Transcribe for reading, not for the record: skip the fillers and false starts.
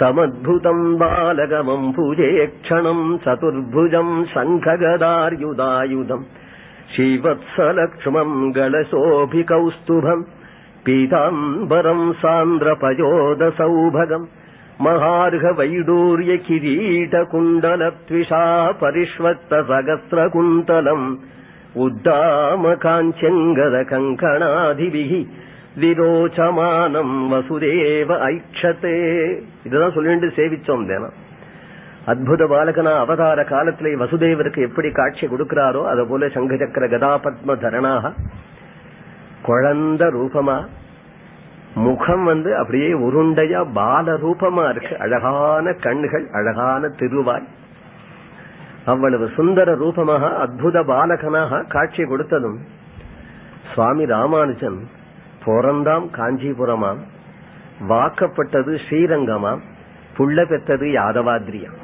தமத்புதம் பாலகமம் பூஜேக்ஷணம் சதுர்புஜம் சங்ககதார்யுதாயுதம் ஸ்ரீவத்ஸலக்ஷ்மம் கலசோபி கௌஸ்துபம் பீதாம்பரம் சாந்திரபயோத சௌபகம் மகார்க வைடூர்ய கிரீட குண்டலத்விஷா பரிஷ்வக்த சகஸ்ர குந்தலம் உத்தாம காஞ்சங்கத கங்கணாதிபிஹி விரோச்சமானம் வசுதேவ ஐக்ஷதே. இதுதான் சொல்லிட்டு சேவிச்சோம் தினம். அத்புத பாலகனா அவதார காலத்திலே வசுதேவருக்கு எப்படி காட்சி கொடுக்கிறாரோ அது போல சங்கசக்கர கதாபத்ம தரணாக குழந்த ரூபமா, முகம் அப்படியே உருண்டையா பால ரூபமா இருக்கு. அழகான கண்கள், அழகான திருவாய், அவ்வளவு சுந்தர ரூபமாக அத்புத பாலகனாக காட்சி கொடுத்ததும் சுவாமி ராமானுஜன் பிறந்தாம் காஞ்சிபுரமாம், வாக்கப்பட்டது ஸ்ரீரங்கமாம், புள்ள பெற்றது யாதவாத்ரியாம்.